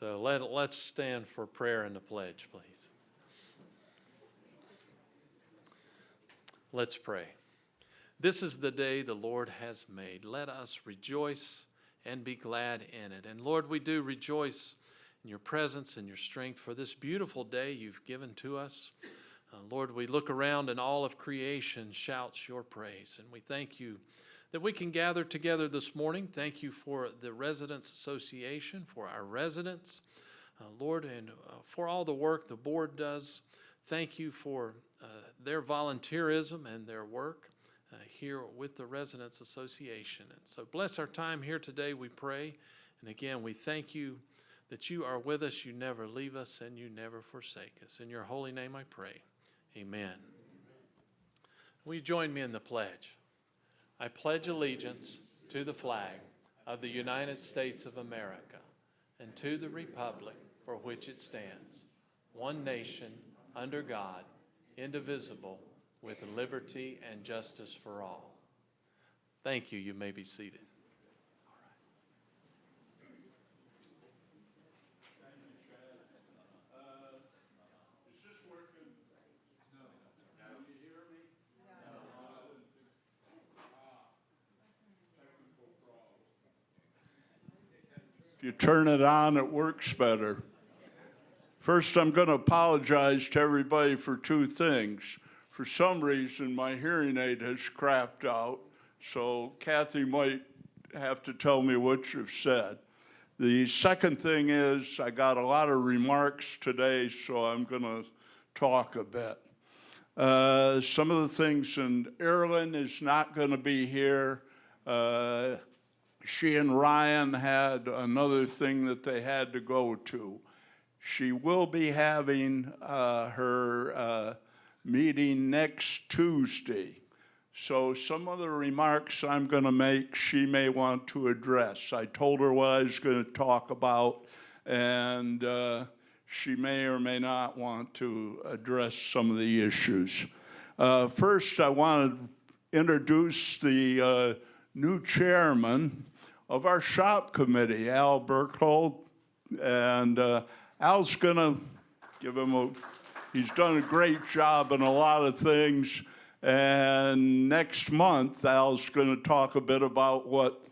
So let's stand for prayer and the pledge, please. Let's pray. This is the day the Lord has made. Let us rejoice and be glad in it. And Lord, we do rejoice in your presence and your strength for this beautiful day you've given to us. Lord, we look around and all of creation shouts your praise. And we thank you that we can gather together this morning. Thank you for the Residents Association, for our residents, Lord, and for all the work the board does. Thank you for their volunteerism and their work here with the Residents Association. And so bless our time here today, we pray. And again, we thank you that you are with us, you never leave us, and you never forsake us. In your holy name I pray. Amen. Will you join me in the pledge? I pledge allegiance to the flag of the United States of America and to the republic for which it stands, one nation, under God, indivisible, with liberty and justice for all. Thank you. You may be seated. If you turn it on, it works better. First, I'm going to apologize to everybody for two things. For some reason, my hearing aid has crapped out, so Kathy might have to tell me what you've said. The second thing is I got a lot of remarks today, so I'm going to talk a bit. Some of the things, and Erin is not going to be here. She and Ryan had another thing that they had to go to. She will be having her meeting next Tuesday. So some of the remarks I'm going to make, she may want to address. I told her what I was going to talk about, and she may or may not want to address some of the issues. First, I want to introduce the new chairman of our shop committee, Al Berkhold, and Al's going to give him he's done a great job in a lot of things, and next month Al's going to talk a bit about what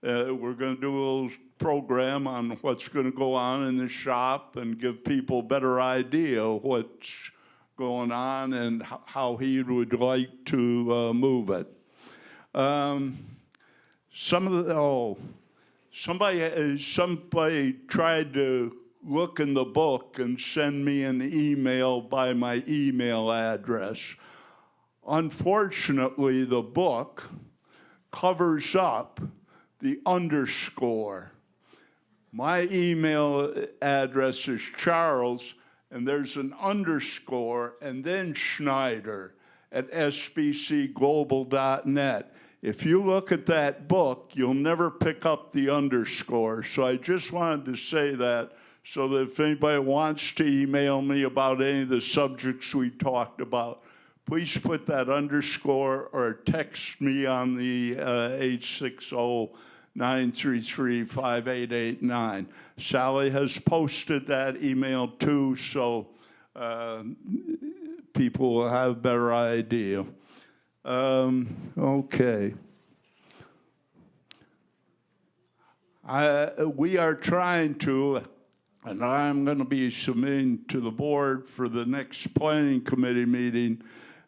we're going to do a little program on what's going to go on in the shop and give people a better idea of what's going on and how he would like to move it. Somebody tried to look in the book and send me an email by my email address. Unfortunately, the book covers up the underscore. My email address is Charles, and there's an underscore, and then Schneider at sbcglobal.net. If you look at that book, you'll never pick up the underscore. So I just wanted to say that so that if anybody wants to email me about any of the subjects we talked about, please put that underscore or text me on the 860-933-5889. Sally has posted that email too, so people will have a better idea. Okay. We are trying to, and I'm going to be submitting to the board for the next planning committee meeting.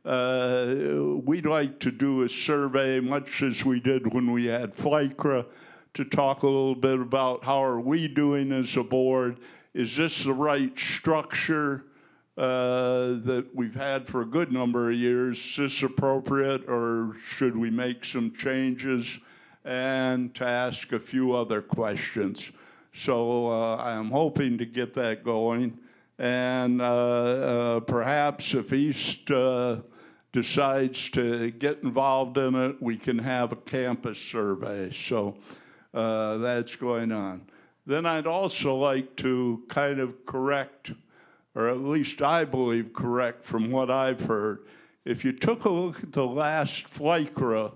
We'd like to do a survey, much as we did when we had FLICRA, to talk a little bit about how are we doing as a board. Is this the right structure that we've had for a good number of years? Is this appropriate, or should we make some changes? And to ask a few other questions. So I'm hoping to get that going. And perhaps if East decides to get involved in it, we can have a campus survey. So that's going on. Then I'd also like to kind of correct, or at least I believe correct from what I've heard. If you took a look at the last FLICRA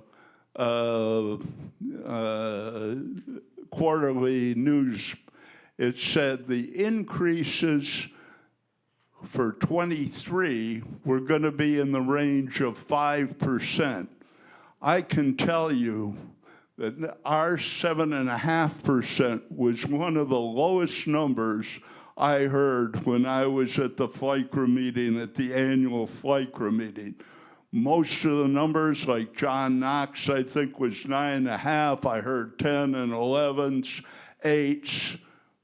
quarterly news, it said the increases for 23 were going to be in the range of 5%. I can tell you that our 7.5% was one of the lowest numbers I heard when I was at the FLICRA meeting, at the annual FLICRA meeting. Most of the numbers, like John Knox, I think was 9.5. I heard 10 and 11s, 8s.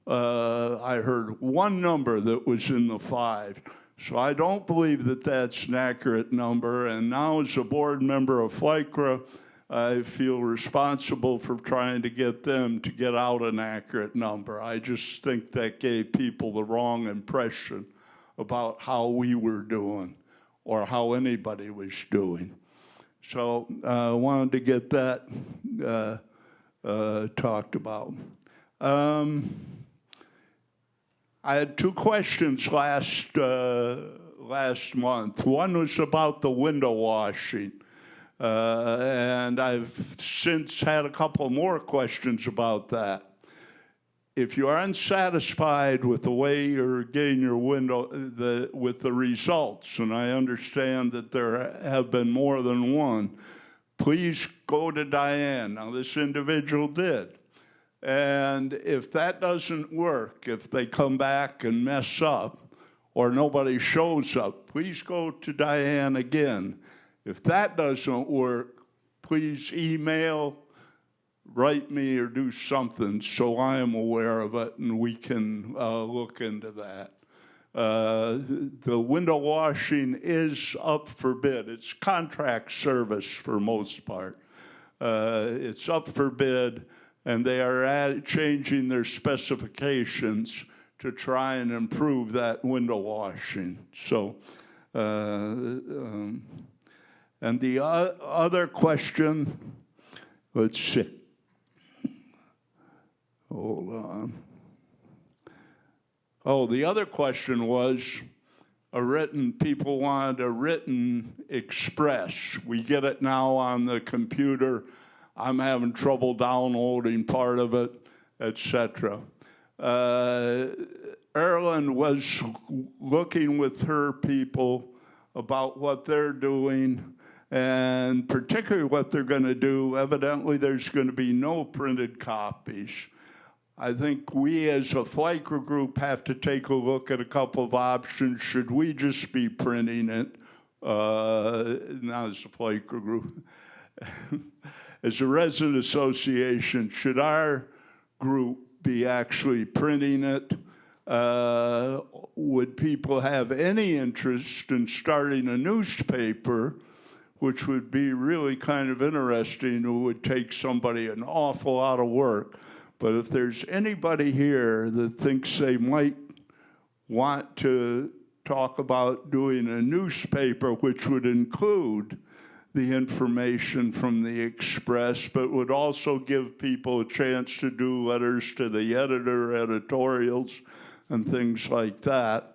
I heard one number that was in the 5. So I don't believe that that's an accurate number. And now as a board member of FLICRA, I feel responsible for trying to get them to get out an accurate number. I just think that gave people the wrong impression about how we were doing or how anybody was doing. So I wanted to get that talked about. I had 2 questions last month. One was about the window washing. And I've since had a couple more questions about that. If you are unsatisfied with the way you're getting your window, with the results, and I understand that there have been more than one, please go to Diane. Now, this individual did. And if that doesn't work, if they come back and mess up, or nobody shows up, please go to Diane again. If that doesn't work, please email, write me, or do something so I am aware of it and we can look into that. The window washing is up for bid. It's contract service for most part. It's up for bid, and they are changing their specifications to try and improve that window washing. So. And the other question, let's see. Hold on. Oh, the other question was people wanted a written express. We get it now on the computer. I'm having trouble downloading part of it, etc. Erlen was looking with her people about what they're doing, and particularly what they're going to do. Evidently, there's going to be no printed copies. I think we as a FLICRA group have to take a look at a couple of options. Should we just be printing it? Not as a FLICRA group. As a resident association, should our group be actually printing it? Would people have any interest in starting a newspaper, which would be really kind of interesting? It would take somebody an awful lot of work. But if there's anybody here that thinks they might want to talk about doing a newspaper, which would include the information from the Express, but would also give people a chance to do letters to the editor, editorials, and things like that,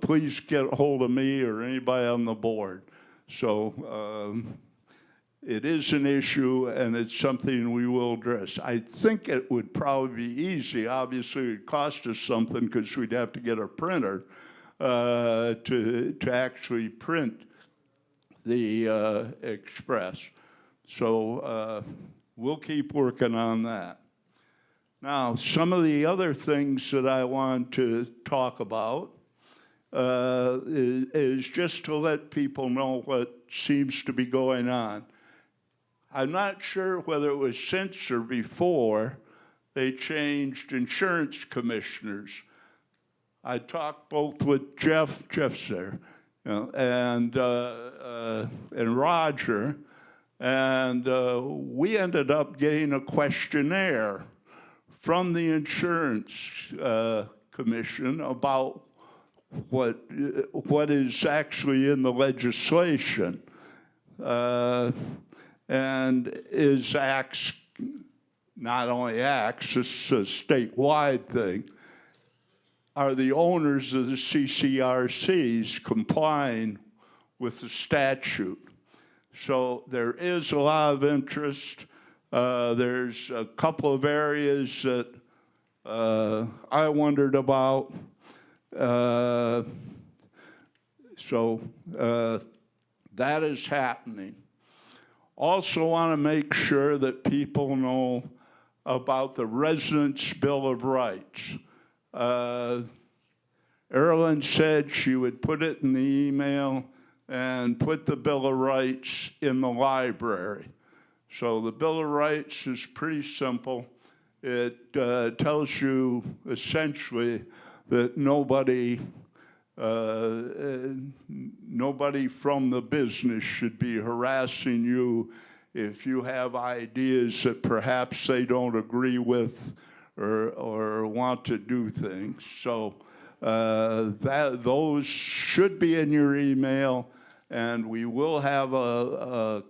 please get a hold of me or anybody on the board. So it is an issue, and it's something we will address. I think it would probably be easy. Obviously, it would cost us something because we'd have to get a printer to actually print the Express. So we'll keep working on that. Now, some of the other things that I want to talk about is just to let people know what seems to be going on. I'm not sure whether it was since or before they changed insurance commissioners. I talked both with Jeff's there, and Roger, and we ended up getting a questionnaire from the insurance commission about what is actually in the legislation, and is ACTS, not only ACTS, it's a statewide thing. Are the owners of the CCRCs complying with the statute? So there is a lot of interest. There's a couple of areas that I wondered about. So that is happening. Also want to make sure that people know about the Residents' Bill of Rights. Erilyn said she would put it in the email and put the Bill of Rights in the library. So the Bill of Rights is pretty simple. It tells you essentially that nobody from the business should be harassing you if you have ideas that perhaps they don't agree with or want to do things. So those should be in your email, and we will have a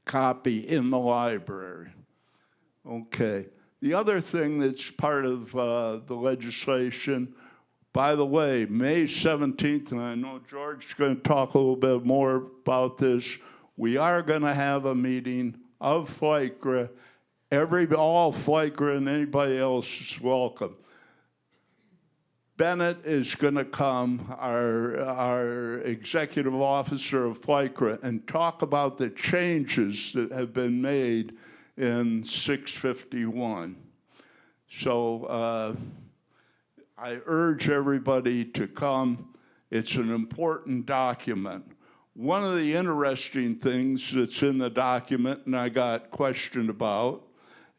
copy in the library. Okay. The other thing that's part of the legislation, by the way, May 17th, and I know George is going to talk a little bit more about this, we are going to have a meeting of FLICRA. All FLICRA and anybody else is welcome. Bennett is going to come, our executive officer of FLICRA, and talk about the changes that have been made in 651. So I urge everybody to come. It's an important document. One of the interesting things that's in the document, and I got questioned about,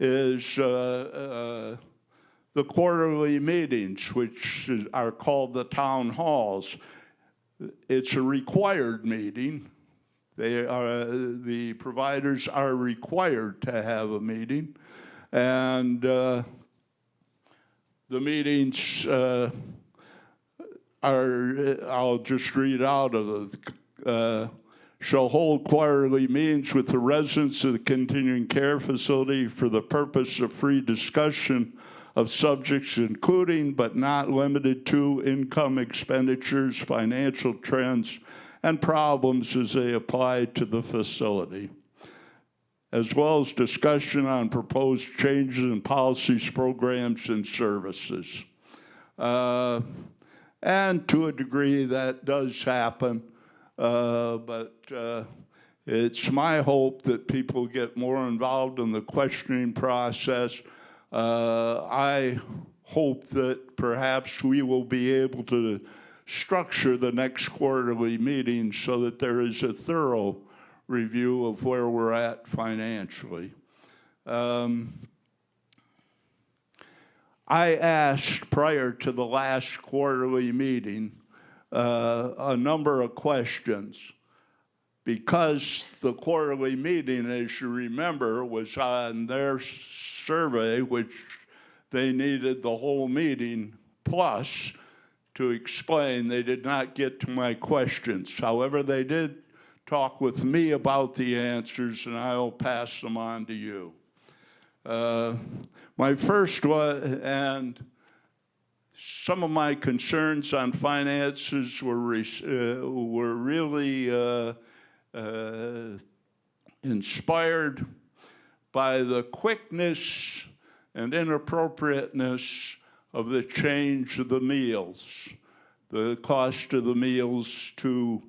is the quarterly meetings, which are called the town halls. It's a required meeting. The providers are required to have a meeting, and the meetings I'll just read out of it. Shall hold quarterly meetings with the residents of the continuing care facility for the purpose of free discussion of subjects including but not limited to income expenditures, financial trends, and problems as they apply to the facility, as well as discussion on proposed changes in policies, programs, and services. And to a degree that does happen, but it's my hope that people get more involved in the questioning process. I hope that perhaps we will be able to structure the next quarterly meeting so that there is a thorough review of where we're at financially. I asked prior to the last quarterly meeting a number of questions because the quarterly meeting, as you remember, was on their survey, which they needed the whole meeting plus to explain. They did not get to my questions. However, they did talk with me about the answers, and I'll pass them on to you. My first one, and some of my concerns on finances were really inspired by the quickness and inappropriateness of the change of the meals, the cost of the meals to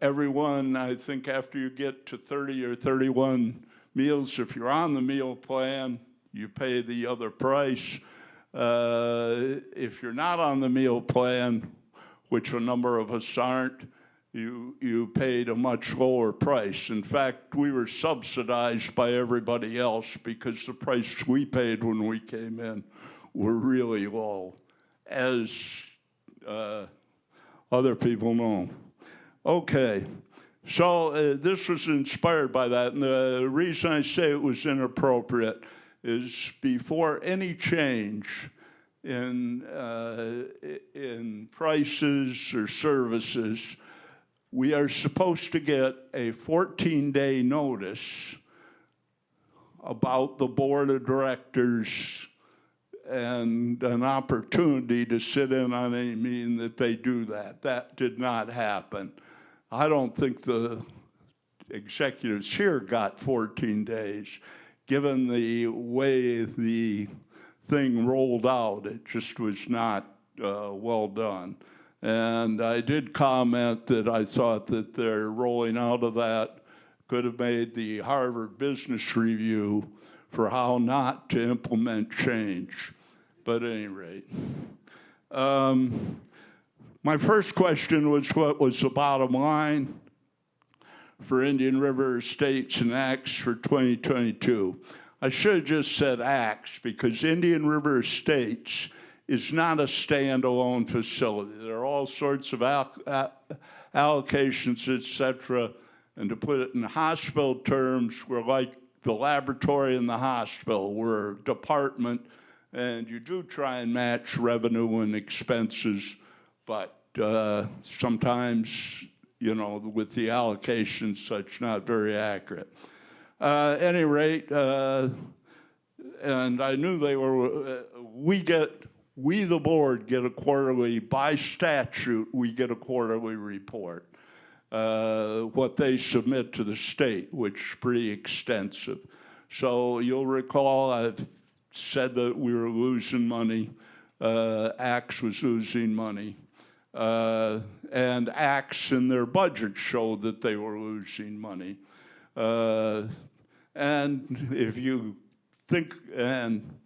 everyone. I think after you get to 30 or 31 meals, if you're on the meal plan, you pay the other price. If you're not on the meal plan, which a number of us aren't, you paid a much lower price. In fact, we were subsidized by everybody else because the price we paid when we came in were really low, as other people know. Okay, so this was inspired by that, and the reason I say it was inappropriate is before any change in prices or services, we are supposed to get a 14-day notice about the board of directors and an opportunity to sit in on any meeting that they do that. That did not happen. I don't think the executives here got 14 days, given the way the thing rolled out. It just was not well done. And I did comment that I thought that their rolling out of that could have made the Harvard Business Review for how not to implement change. But at any rate. My first question was, what was the bottom line for Indian River Estates and ACTS for 2022? I should have just said ACTS, because Indian River Estates is not a standalone facility. There are all sorts of allocations, et cetera. And to put it in hospital terms, we're like the laboratory in the hospital. We're a department, and you do try and match revenue and expenses, but sometimes, you know, with the allocations, such not very accurate. At any rate, and I knew they were, we the board get a quarterly, by statute, we get a quarterly report. What they submit to the state, which is pretty extensive. So you'll recall I've said that we were losing money, ACTS was losing money, and ACTS in their budget showed that they were losing money. And if you think, and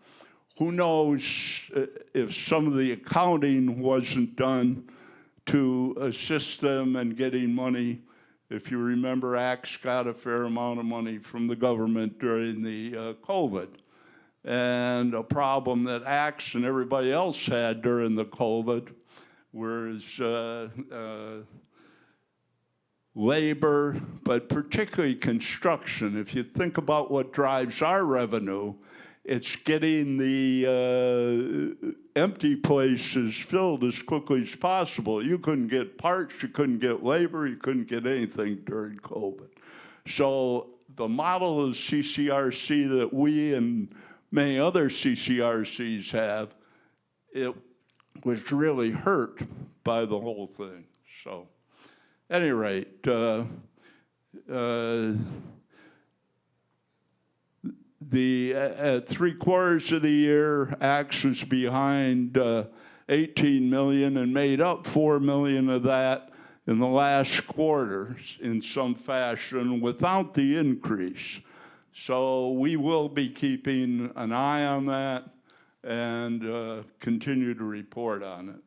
who knows if some of the accounting wasn't done to assist them in getting money. If you remember, ACTS got a fair amount of money from the government during the COVID. And a problem that ACTS and everybody else had during the COVID was labor, but particularly construction. If you think about what drives our revenue, it's getting the empty places filled as quickly as possible. You couldn't get parts, you couldn't get labor, you couldn't get anything during COVID. So the model of CCRC that we and many other CCRCs have, it was really hurt by the whole thing. So at any rate, at 3/4 of the year, ACTS was behind 18 million and made up 4 million of that in the last quarter in some fashion without the increase. So we will be keeping an eye on that and continue to report on it.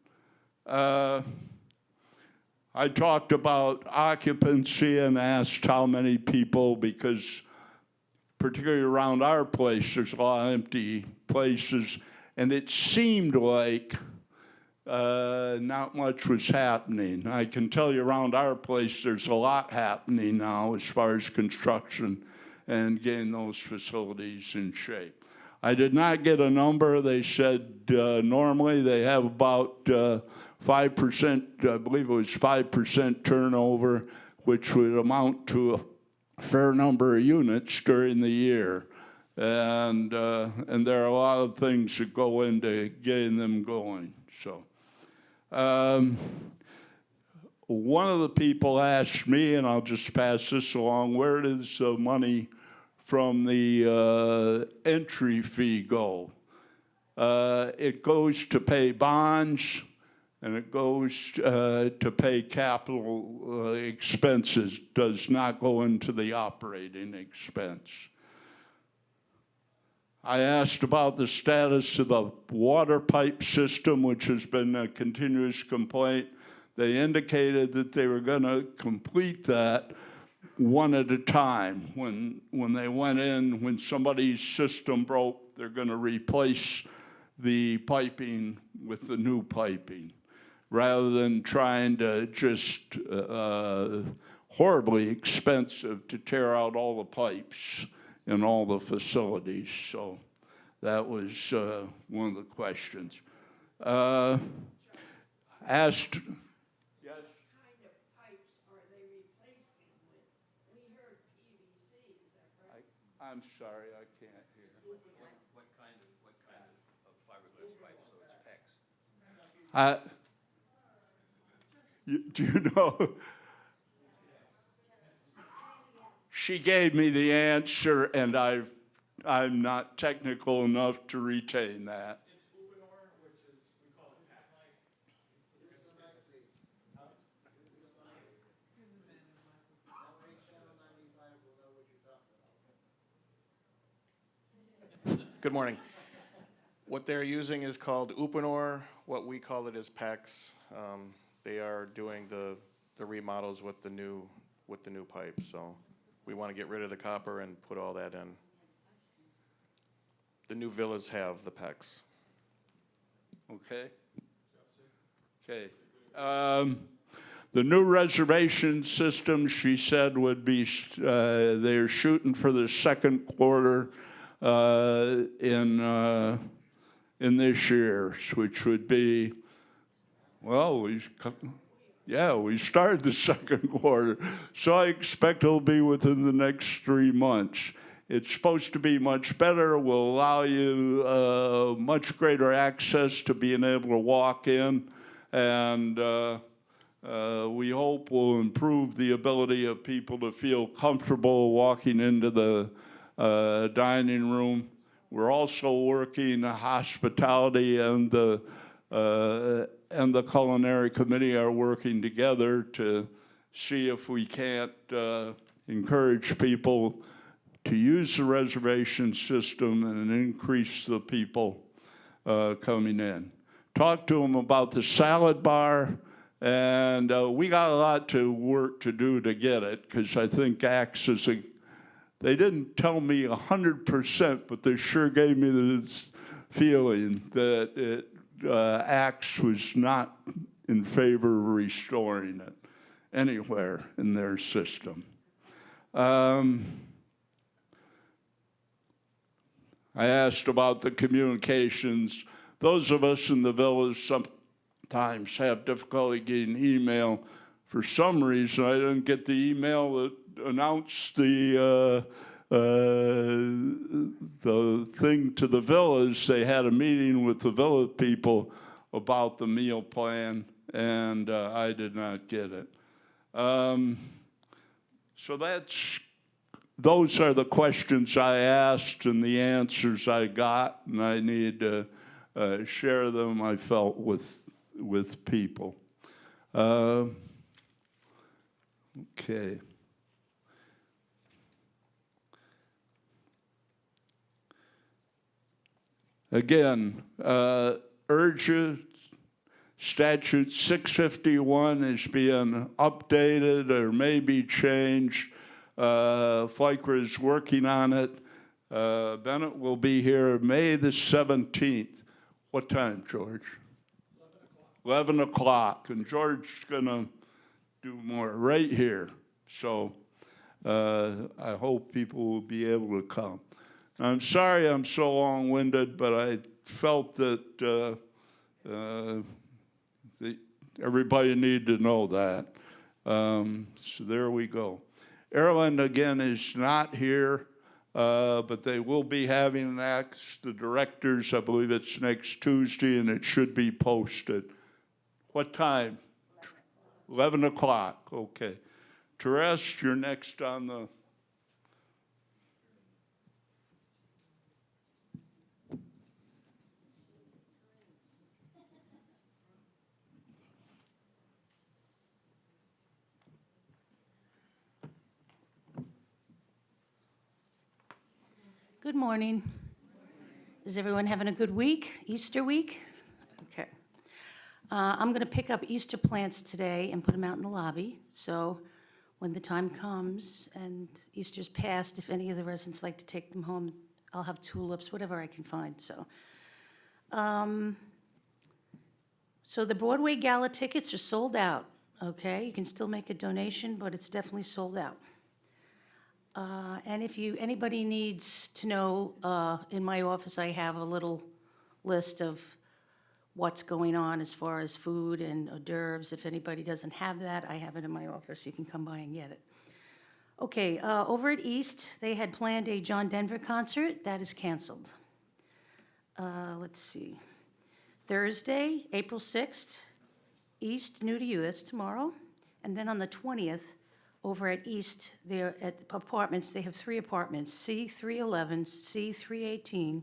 I talked about occupancy and asked how many people, because particularly around our place, there's a lot of empty places, and it seemed like not much was happening. I can tell you around our place, there's a lot happening now as far as construction and getting those facilities in shape. I did not get a number. They said normally they have about 5%, I believe it was 5% turnover, which would amount to a fair number of units during the year. And there are a lot of things that go into getting them going. So one of the people asked me, and I'll just pass this along, where does the money from the entry fee go? It goes to pay bonds, and it goes to pay capital expenses, does not go into the operating expense. I asked about the status of the water pipe system, which has been a continuous complaint. They indicated that they were going to complete that one at a time. When they went in, when somebody's system broke, they're going to replace the piping with the new piping, rather than trying to just horribly expensive to tear out all the pipes in all the facilities. So that was one of the questions. Asked. Yes. What kind of pipes are they replacing with? We heard PVC, is that right? I'm sorry, I can't hear. What kind of fiberglass pipes, so it's PEX? Do you know? She gave me the answer, and I've I'm not technical enough to retain that. Good morning. What they're using is called Uponor. What we call it is PEX. They are doing the remodels with the new pipe. So we want to get rid of the copper and put all that in. The new villas have the PEX. Okay? Okay. The new reservation system, she said, would be, they're shooting for the second quarter in this year, which would be, well, we started the second quarter, so I expect it'll be within the next 3 months. It's supposed to be much better, will allow you much greater access to being able to walk in, and we hope will improve the ability of people to feel comfortable walking into the dining room. We're also working hospitality and the culinary committee are working together to see if we can't encourage people to use the reservation system and increase the people coming in. Talk to them about the salad bar, and we got a lot to work to do to get it, because I think Axe is they didn't tell me 100%, but they sure gave me this feeling that Axe was not in favor of restoring it anywhere in their system. I asked about the communications. Those of us in the villas sometimes have difficulty getting email. For some reason, I didn't get the email that announced the thing to the villas. They had a meeting with the villa people about the meal plan, and I did not get it. So those are the questions I asked and the answers I got, and I need to share them, I felt, with people. Okay. Again, urge you, statute 651 is being updated or may be changed. FICRA is working on it. Bennett will be here May the 17th. What time, George? 11 o'clock. And George's going to do more right here. So I hope people will be able to come. I'm sorry I'm so long-winded, but I felt that everybody needed to know that. So there we go. Erland, again, is not here, but they will be having the directors. I believe it's next Tuesday, and it should be posted. What time? 11 o'clock, okay. Teres, you're next on the... Good morning. Is everyone having a good week, Easter week? Okay. I'm going to pick up Easter plants today and put them out in the lobby. So when the time comes and Easter's passed, if any of the residents like to take them home, I'll have tulips, whatever I can find. So the Broadway Gala tickets are sold out, okay? You can still make a donation, but it's definitely sold out. And if anybody needs to know, in my office, I have a little list of what's going on as far as food and hors d'oeuvres. If anybody doesn't have that, I have it in my office. You can come by and get it. Okay, over at East, they had planned a John Denver concert. That is canceled. Let's see. Thursday, April 6th, East, New to You. That's tomorrow. And then on the 20th, over at East, they're at the apartments, they have 3 apartments, C311, C318,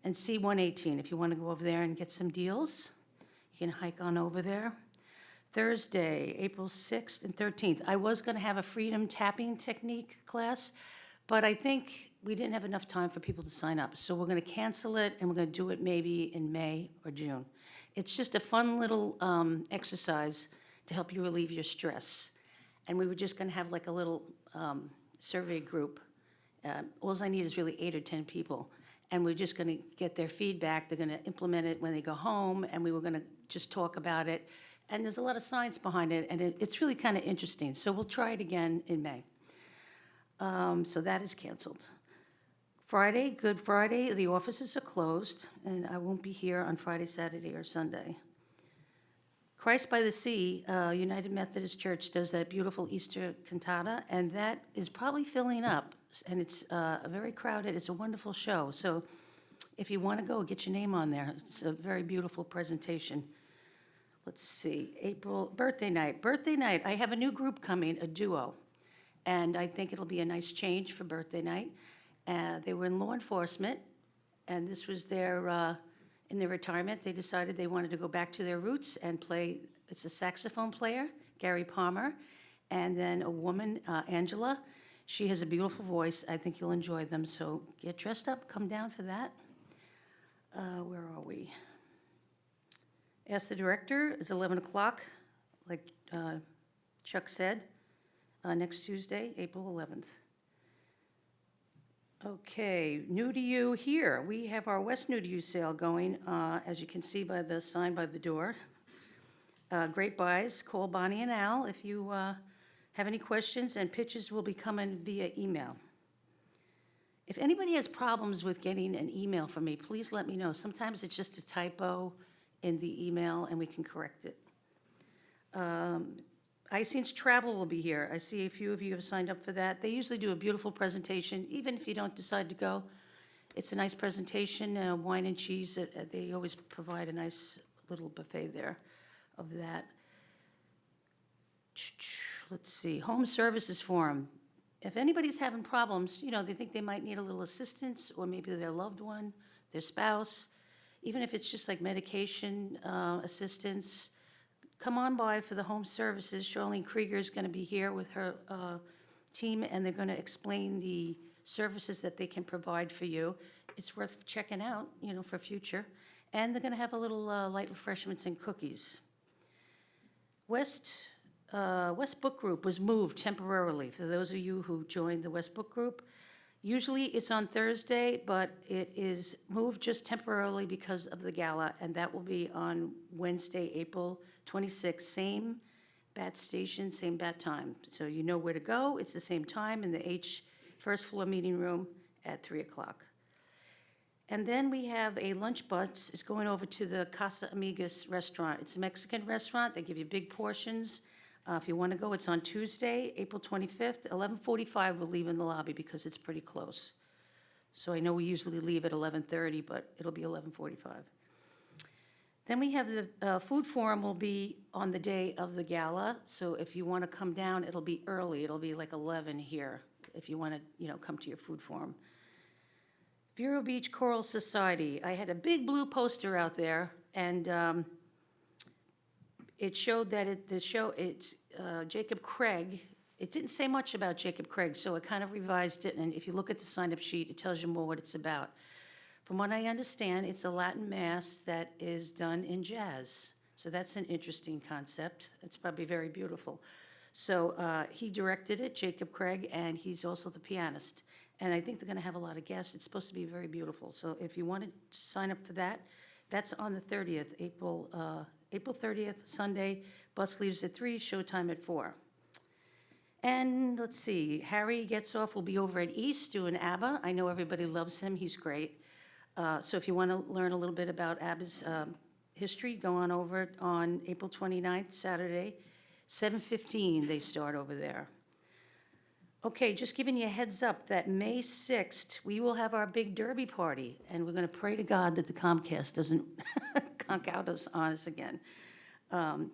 and C118. If you want to go over there and get some deals, you can hike on over there. Thursday, April 6th and 13th. I was going to have a freedom tapping technique class, but I think we didn't have enough time for people to sign up. So we're going to cancel it, and we're going to do it maybe in May or June. It's just a fun little exercise to help you relieve your stress. And we were just going to have like a little survey group. All I need is really 8 or 10 people. And we're just going to get their feedback. They're going to implement it when they go home, and we were going to just talk about it. And there's a lot of science behind it, and it's really kind of interesting. So we'll try it again in May. So that is canceled. Friday, Good Friday, the offices are closed, and I won't be here on Friday, Saturday, or Sunday. Christ by the Sea, United Methodist Church does that beautiful Easter cantata, and that is probably filling up, and it's very crowded. It's a wonderful show. So if you want to go, get your name on there. It's a very beautiful presentation. Let's see, April, birthday night. Birthday night, I have a new group coming, a duo, and I think it'll be a nice change for birthday night. They were in law enforcement, and this was their, in their retirement, they decided they wanted to go back to their roots and play, it's a saxophone player, Gary Palmer, and then a woman, Angela. She has a beautiful voice. I think you'll enjoy them, so get dressed up, come down for that. Where are we? Ask the Director, it's 11 o'clock, like Chuck said, next Tuesday, April 11th. Okay, New to You here. We have our West New to You sale going, as you can see by the sign by the door. Great buys. Call Bonnie and Al if you have any questions, and pictures will be coming via email. If anybody has problems with getting an email from me, please let me know. Sometimes it's just a typo in the email, and we can correct it. iScenes Travel will be here. I see a few of you have signed up for that. They usually do a beautiful presentation, even if you don't decide to go. It's a nice presentation, wine and cheese. They always provide a nice little buffet there of that. Let's see, Home Services Forum. If anybody's having problems, you know, they think they might need a little assistance, or maybe their loved one, their spouse, even if it's just like medication assistance, come on by for the home services. Charlene Krieger is going to be here with her team, and they're going to explain the services that they can provide for you. It's worth checking out, you know, for future. And they're going to have a little light refreshments and cookies. West Book Group was moved temporarily, for those of you who joined the West Book Group. Usually it's on Thursday, but it is moved just temporarily because of the gala, and that will be on Wednesday, April 26th, same bat station, same bat time. So you know where to go. It's the same time in the H first floor meeting room at 3 o'clock. And then we have a lunch bus. It's going over to the Casa Amigas restaurant. It's a Mexican restaurant. They give you big portions. If you want to go, it's on Tuesday, April 25th, 11:45. We'll leave in the lobby because it's pretty close. So I know we usually leave at 11:30, but it'll be 11:45. Then we have the food forum will be on the day of the gala. So if you want to come down, it'll be early. It'll be like 11 here if you want to, you know, come to your food forum. Vero Beach Choral Society. I had a big blue poster out there, and it showed that it's Jacob Craig. It didn't say much about Jacob Craig, so I kind of revised it, and if you look at the sign-up sheet, it tells you more what it's about. From what I understand, it's a Latin mass that is done in jazz, so that's an interesting concept. It's probably very beautiful. So he directed it, Jacob Craig, and he's also the pianist. And I think they're going to have a lot of guests. It's supposed to be very beautiful. So if you want to sign up for that, that's on the 30th, April 30th, Sunday. Bus leaves at 3, showtime at 4. And let's see, Harry Getzoff will be over at East doing ABBA. I know everybody loves him. He's great. So if you want to learn a little bit about ABBA's history, go on over on April 29th, Saturday, 7:15 they start over there. Okay, just giving you a heads up that May 6th, we will have our big derby party, and we're going to pray to God that the Comcast doesn't conk out on us again,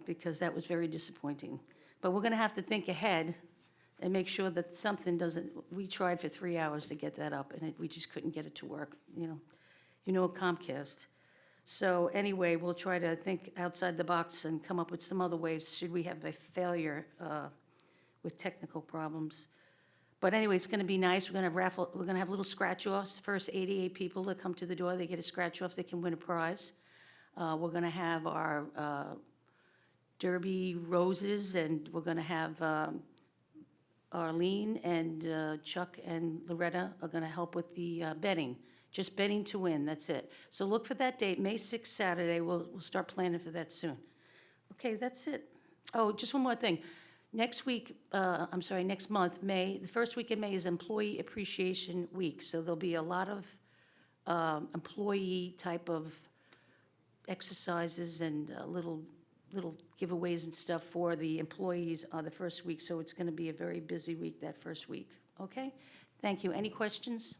because that was very disappointing. But we're going to have to think ahead and make sure that something doesn't, we tried for 3 hours to get that up, and we just couldn't get it to work, You know Comcast. So anyway, we'll try to think outside the box and come up with some other ways, should we have a failure with technical problems. But anyway, it's gonna be nice, we're gonna have raffle, we're gonna have little scratch-offs, first 88 people that come to the door, they get a scratch-off, they can win a prize. We're gonna have our Derby roses, and we're gonna have Arlene and Chuck and Loretta are gonna help with the betting. Just betting to win, that's it. So look for that date, May 6th, Saturday, we'll start planning for that soon. Okay, that's it. Oh, just one more thing. Next week, next month, May, the first week in May is Employee Appreciation Week. So there'll be a lot of employee type of exercises and little giveaways and stuff for the employees the first week. So it's gonna be a very busy week that first week, okay? Thank you. Any questions?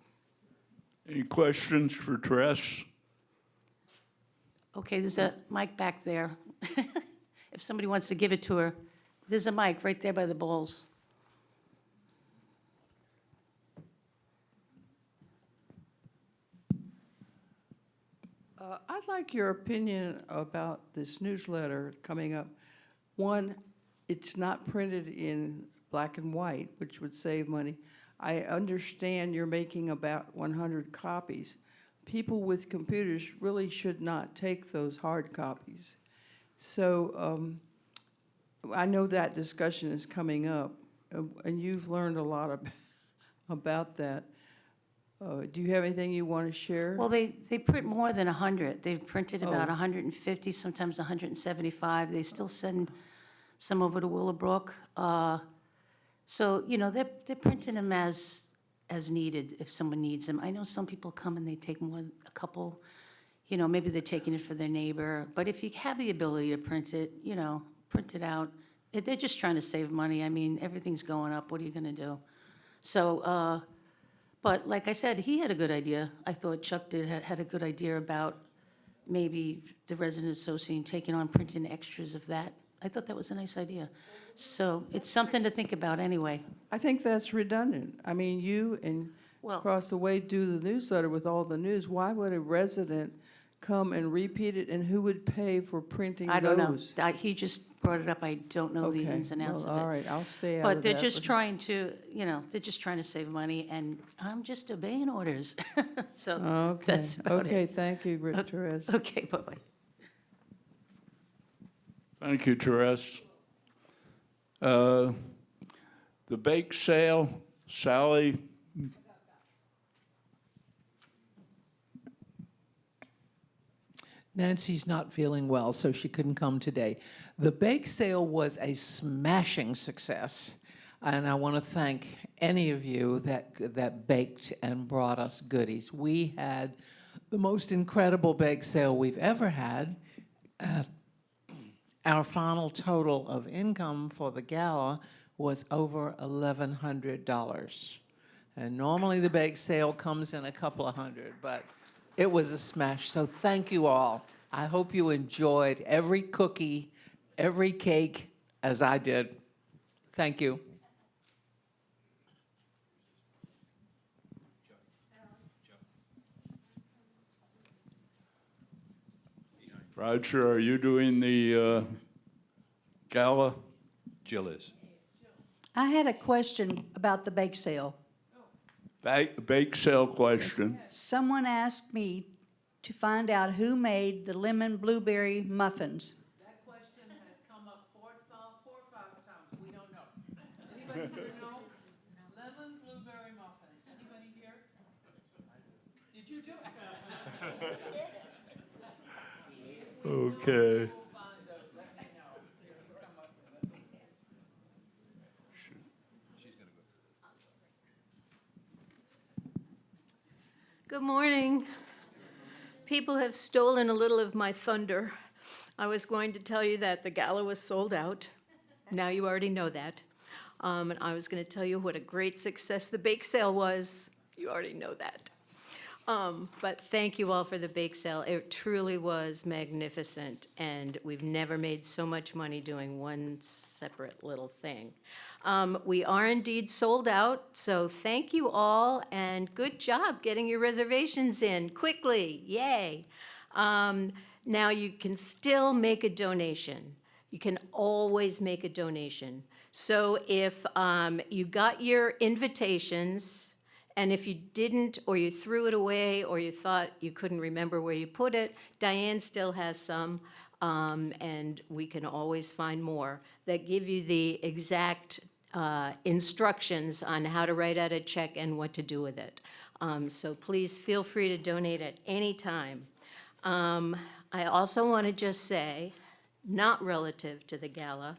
Any questions for Therese? Okay, there's a mic back there. If somebody wants to give it to her, there's a mic right there by the bowls. I'd like your opinion about this newsletter coming up. One, it's not printed in black and white, which would save money. I understand you're making about 100 copies. People with computers really should not take those hard copies. So I know that discussion is coming up, and you've learned a lot about that. Do you have anything you want to share? Well, they print more than 100. They've printed about 150, sometimes 175. They still send some over to Willowbrook. So, they're printing them as needed, if someone needs them. I know some people come and they take a couple, maybe they're taking it for their neighbor. But if you have the ability to print it, print it out. They're just trying to save money. I mean, everything's going up. What are you going to do? So, but like I said, he had a good idea. I thought Chuck had a good idea about maybe the resident association taking on printing extras of that. I thought that was a nice idea. So it's something to think about anyway. I think that's redundant. I mean, you and Well- across the way do the newsletter with all the news. Why would a resident come and repeat it, and who would pay for printing those? I don't know. He just brought it up. I don't know the Okay, ins and outs well, of it. all right, I'll stay out of But that. they're just trying to, they're just trying to save money, and I'm just obeying orders. So Okay, that's about okay, it. thank you, Therese. Okay, bye-bye. Thank you, Therese. The bake sale, Sally. Nancy's not feeling well, so she couldn't come today. The bake sale was a smashing success, and I want to thank any of you that baked and brought us goodies. We had the most incredible bake sale we've ever had. Our final total of income for the gala was over $1,100. And normally the bake sale comes in a couple of hundred, but it was a smash. So thank you all. I hope you enjoyed every cookie, every cake, as I did. Thank you. Roger, are you doing the gala? Jill is. I had a question about the bake sale. Bake sale question. Someone asked me to find out who made the lemon blueberry muffins. That question has come up four or five times. We don't know. Anybody here know? Lemon blueberry muffins. Anybody here? Did you do it? Okay. Good morning. People have stolen a little of my thunder. I was going to tell you that the gala was sold out. Now you already know that. And I was going to tell you what a great success the bake sale was. You already know that. But thank you all for the bake sale. It truly was magnificent, and we've never made so much money doing one separate little thing. We are indeed sold out, so thank you all, and good job getting your reservations in quickly. Yay. Now, you can still make a donation. You can always make a donation. So if you got your invitations, and if you didn't, or you threw it away, or you thought you couldn't remember where you put it, Diane still has some, and we can always find more that give you the exact instructions on how to write out a check and what to do with it. So please feel free to donate at any time. I also want to just say, not relative to the gala,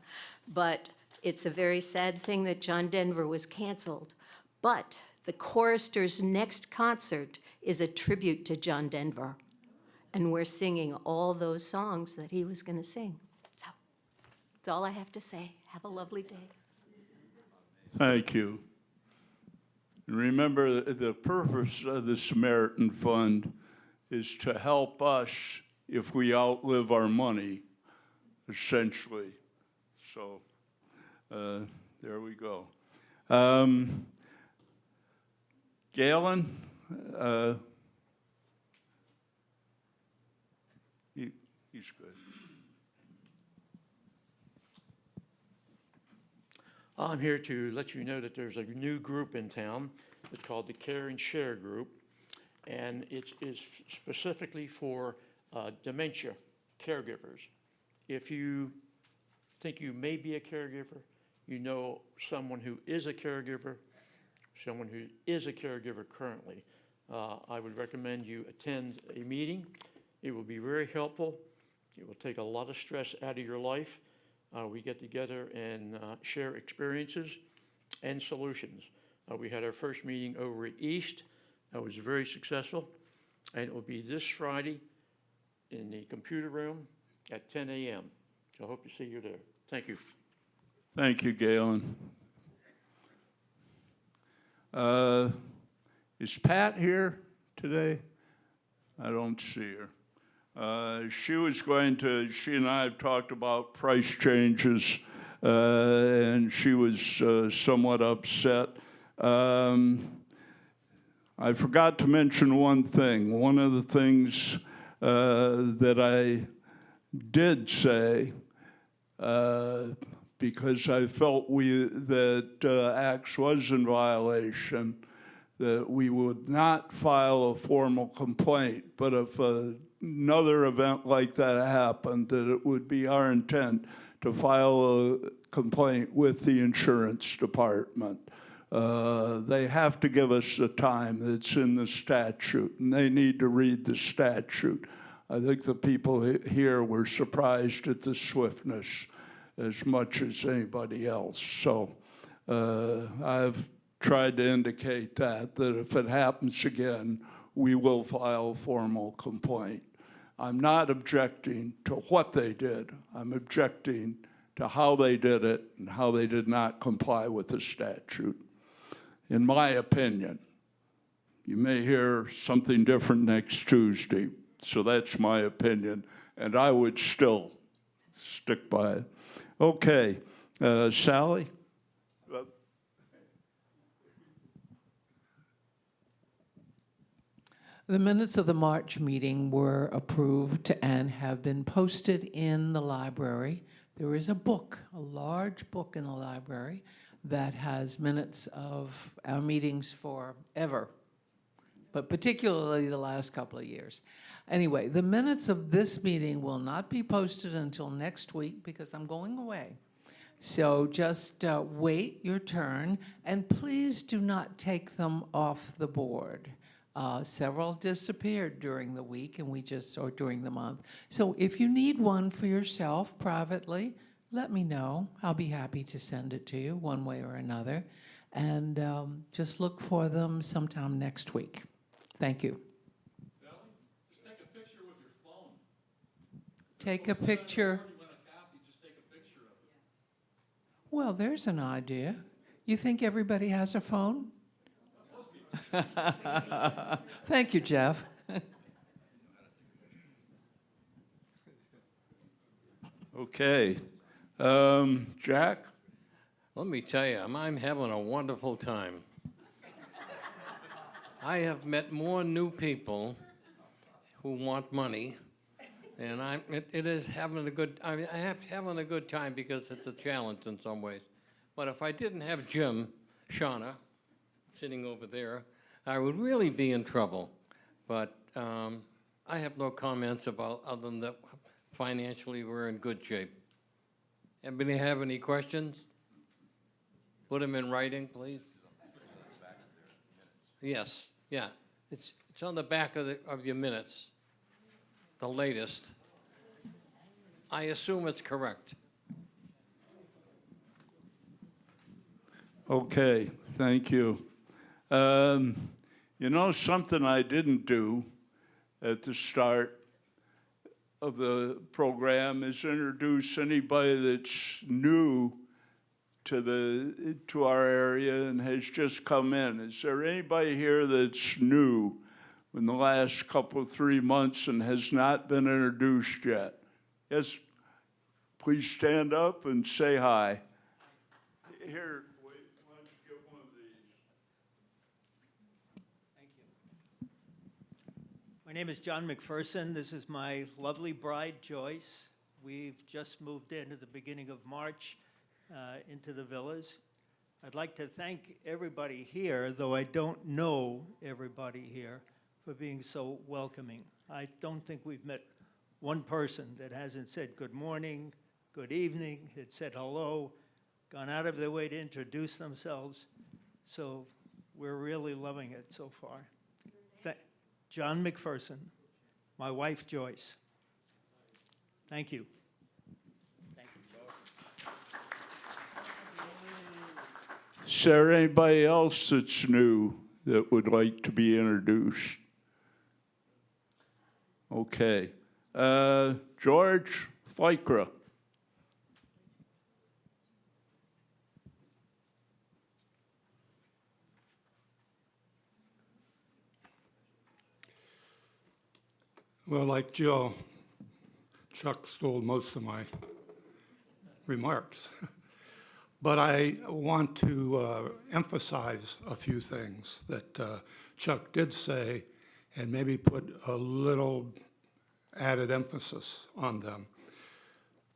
but it's a very sad thing that John Denver was canceled. But the choristers' next concert is a tribute to John Denver. And we're singing all those songs that he was going to sing. So that's all I have to say. Have a lovely day. Thank you. Remember, the purpose of the Samaritan Fund is to help us if we outlive our money, essentially. So there we go. Galen, he's good. I'm here to let you know that there's a new group in town. It's called the Care and Share Group, and it is specifically for dementia caregivers. If you think you may be a caregiver, you know someone who is a caregiver, someone who is a caregiver currently, I would recommend you attend a meeting. It will be very helpful. It will take a lot of stress out of your life. We get together and share experiences and solutions. We had our first meeting over at East. It was very successful, and it will be this Friday in the computer room at 10 a.m. So I hope to see you there. Thank you. Thank you, Galen. Is Pat here today? I don't see her. She and I have talked about price changes, and she was somewhat upset. I forgot to mention one thing. One of the things that I did say, because I felt that Axe was in violation, that we would not file a formal complaint, but if another event like that happened, that it would be our intent to file a complaint with the insurance department. They have to give us the time that's in the statute, and they need to read the statute. I think the people here were surprised at the swiftness as much as anybody else. So I've tried to indicate that if it happens again, we will file a formal complaint. I'm not objecting to what they did. I'm objecting to how they did it and how they did not comply with the statute. In my opinion, you may hear something different next Tuesday, so that's my opinion, and I would still stick by it. Okay, Sally? The minutes of the March meeting were approved and have been posted in the library. There is a book, a large book in the library that has minutes of our meetings forever, but particularly the last couple of years. Anyway, the minutes of this meeting will not be posted until next week because I'm going away. So just wait your turn, and please do not take them off the board. Several disappeared during the week, or during the month. So if you need one for yourself privately, let me know. I'll be happy to send it to you one way or another. And just look for them sometime next week. Thank you. Sally, just take a picture with your phone. Take a picture. You want a copy, just take a picture of it. Well, there's an idea. You think everybody has a phone? Most people Thank you, Jeff. Okay. Jack? Let me tell you, I'm having a wonderful time. I have met more new people who want money, and it is having a good. I have having a good time because it's a challenge in some ways. But if I didn't have Jim, Shauna, sitting over there, I would really be in trouble. But I have no comments about other than that financially we're in good shape. Anybody have any questions? Put them in writing, please. Yes, yeah. It's on the back of your minutes, the latest. I assume it's correct. Okay, thank you. You know, something I didn't do at the start of the program is introduce anybody that's new to our area and has just come in. Is there anybody here that's new in the last couple, 3 months and has not been introduced yet? Yes, please stand up and say hi. Here, why don't you get one of these? Thank you. My name is John McPherson. This is my lovely bride, Joyce. We've just moved in at the beginning of March into the villas. I'd like to thank everybody here, though I don't know everybody here, for being so welcoming. I don't think we've met one person that hasn't said good morning, good evening, had said hello, gone out of their way to introduce themselves. So we're really loving it so far. John McPherson, my wife Joyce. Thank you. Is there anybody else that's new that would like to be introduced? Okay. George Fikra. Well, like Jill, Chuck stole most of my remarks. But I want to emphasize a few things that Chuck did say and maybe put a little added emphasis on them.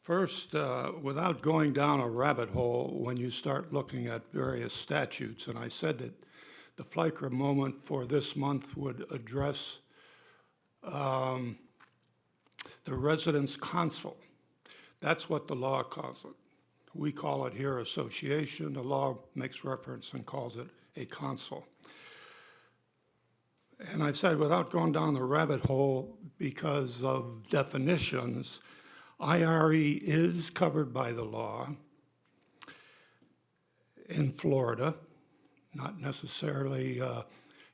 First, without going down a rabbit hole, when you start looking at various statutes, and I said that the Fleischner moment for this month would address the residence council. That's what the law calls it. We call it here association. The law makes reference and calls it a council. And I've said without going down the rabbit hole because of definitions, IRE is covered by the law in Florida, not necessarily,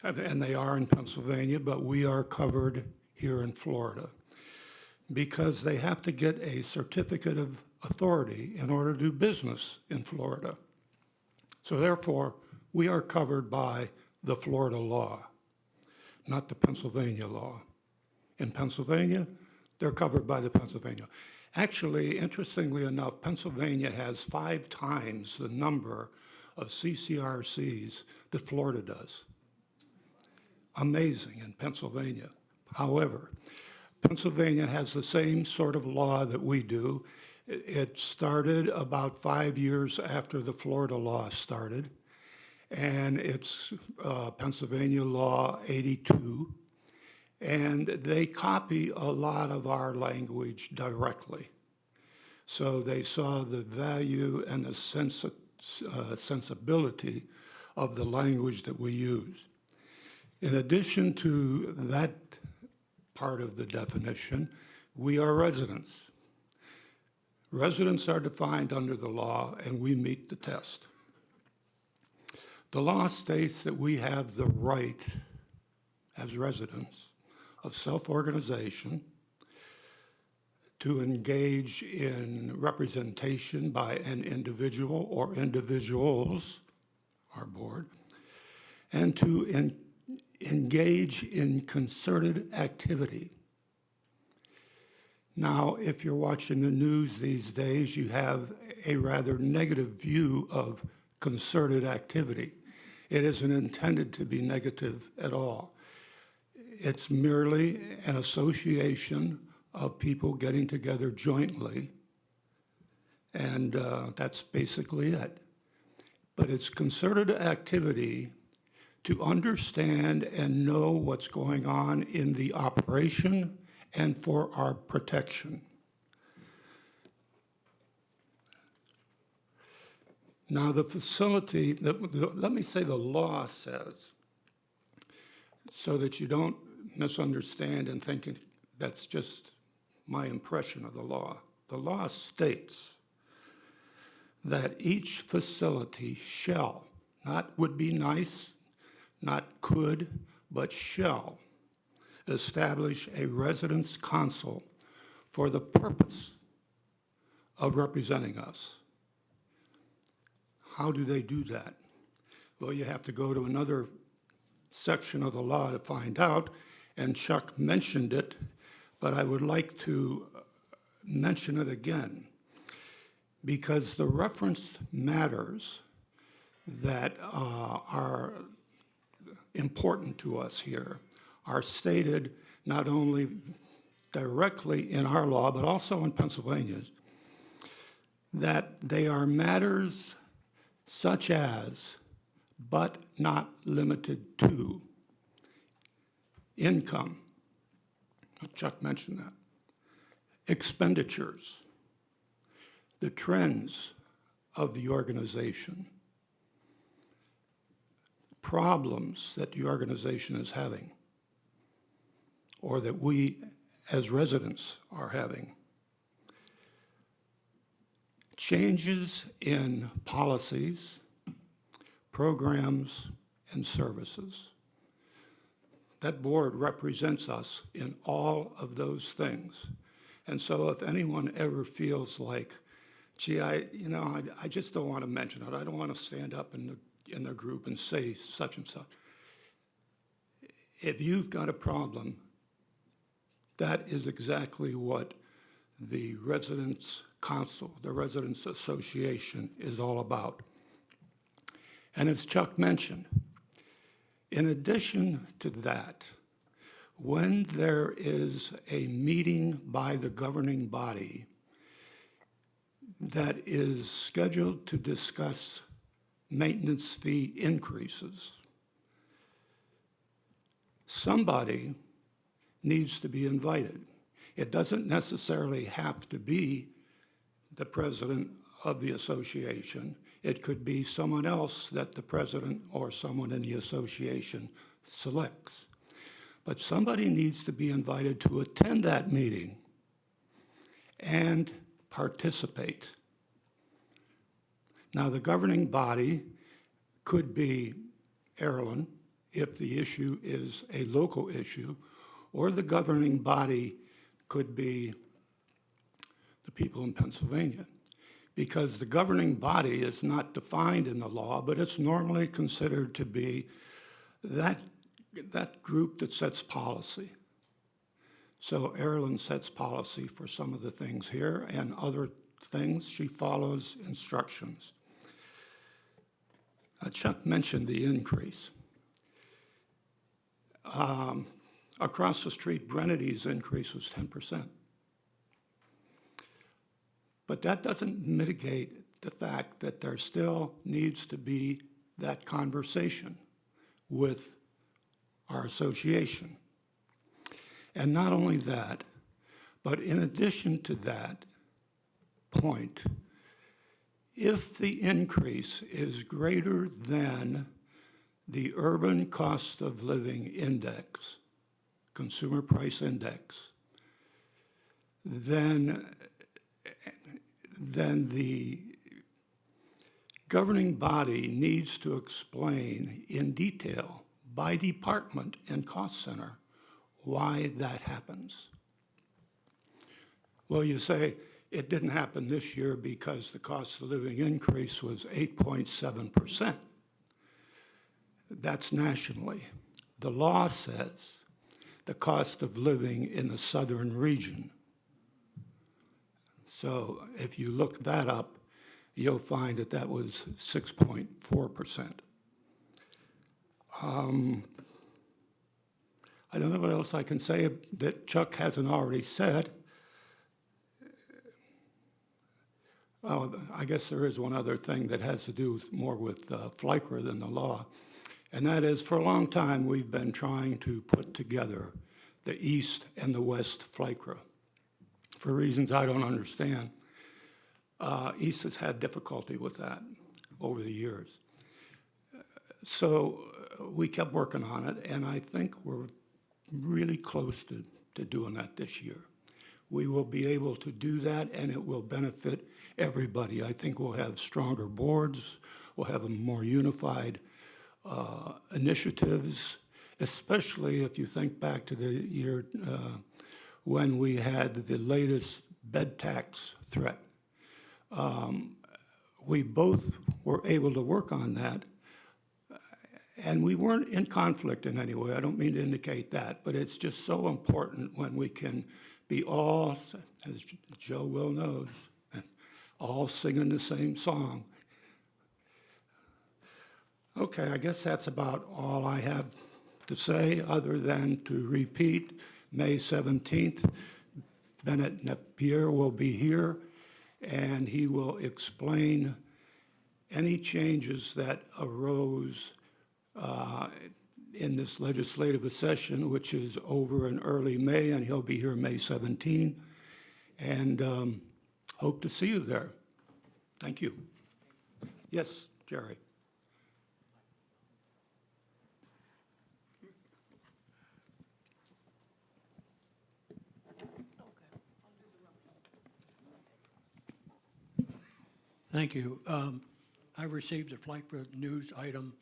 and they are in Pennsylvania, but we are covered here in Florida because they have to get a certificate of authority in order to do business in Florida. So therefore, we are covered by the Florida law, not the Pennsylvania law. In Pennsylvania, they're covered by the Pennsylvania. Actually, interestingly enough, Pennsylvania has 5 times the number of CCRCs that Florida does. Amazing in Pennsylvania. However, Pennsylvania has the same sort of law that we do. It started about 5 years after the Florida law started, and it's Pennsylvania Law 82, and they copy a lot of our language directly. So they saw the value and the sensibility of the language that we use. In addition to that part of the definition, we are residents. Residents are defined under the law, and we meet the test. The law states that we have the right, as residents, of self-organization to engage in representation by an individual or individuals, our board, and to engage in concerted activity. Now, if you're watching the news these days, you have a rather negative view of concerted activity. It isn't intended to be negative at all. It's merely an association of people getting together jointly, and that's basically it. But it's concerted activity to understand and know what's going on in the operation and for our protection. Now, the facility, let me say the law says, so that you don't misunderstand and think that's just my impression of the law. The law states that each facility shall, not would be nice, not could, but shall, establish a residence council for the purpose of representing us. How do they do that? Well, you have to go to another section of the law to find out, and Chuck mentioned it, but I would like to mention it again, because the referenced matters that are important to us here are stated not only directly in our law, but also in Pennsylvania's, that they are matters such as, but not limited to, income, Chuck mentioned that, expenditures, the trends of the organization, problems that the organization is having, or that we as residents are having, changes in policies, programs, and services. That board represents us in all of those things. And so if anyone ever feels like, gee, I just don't want to mention it, I don't want to stand up in the group and say such and such. If you've got a problem, that is exactly what the Residents Council, the Residents Association is all about. And as Chuck mentioned, in addition to that, when there is a meeting by the governing body that is scheduled to discuss maintenance fee increases, somebody needs to be invited. It doesn't necessarily have to be the president of the association. It could be someone else that the president or someone in the association selects. But somebody needs to be invited to attend that meeting and participate. Now, the governing body could be Ireland if the issue is a local issue, or the governing body could be the people in Pennsylvania, because the governing body is not defined in the law, but it's normally considered to be that group that sets policy. So Ireland sets policy for some of the things here, and other things she follows instructions. Chuck mentioned the increase. Across the street, Brenity's increase was 10%. But that doesn't mitigate the fact that there still needs to be that conversation with our association. And not only that, but in addition to that point, if the increase is greater than the urban cost of living index, consumer price index, then the governing body needs to explain in detail by department and cost center why that happens. Well, you say it didn't happen this year because the cost of living increase was 8.7%. That's nationally. The law says the cost of living in the southern region. So if you look that up, you'll find that that was 6.4%. I don't know what else I can say that Chuck hasn't already said. Oh, I guess there is one other thing that has to do more with FLICRA than the law, and that is for a long time we've been trying to put together the East and the West FLICRA. For reasons I don't understand, East has had difficulty with that over the years. So we kept working on it, and I think we're really close to doing that this year. We will be able to do that, and it will benefit everybody. I think we'll have stronger boards, we'll have a more unified initiatives, especially if you think back to the year when we had the latest bed tax threat. We both were able to work on that, and we weren't in conflict in any way. I don't mean to indicate that, but it's just so important when we can be all, as Joe well knows, all singing the same song. Okay, I guess that's about all I have to say, other than to repeat, May 17th, Bennett Napier will be here, and he will explain any changes that arose in this legislative session, which is over in early May, and he'll be here May 17. And hope to see you there. Thank you. Yes, Jerry. Thank you. I received a FLICRA news item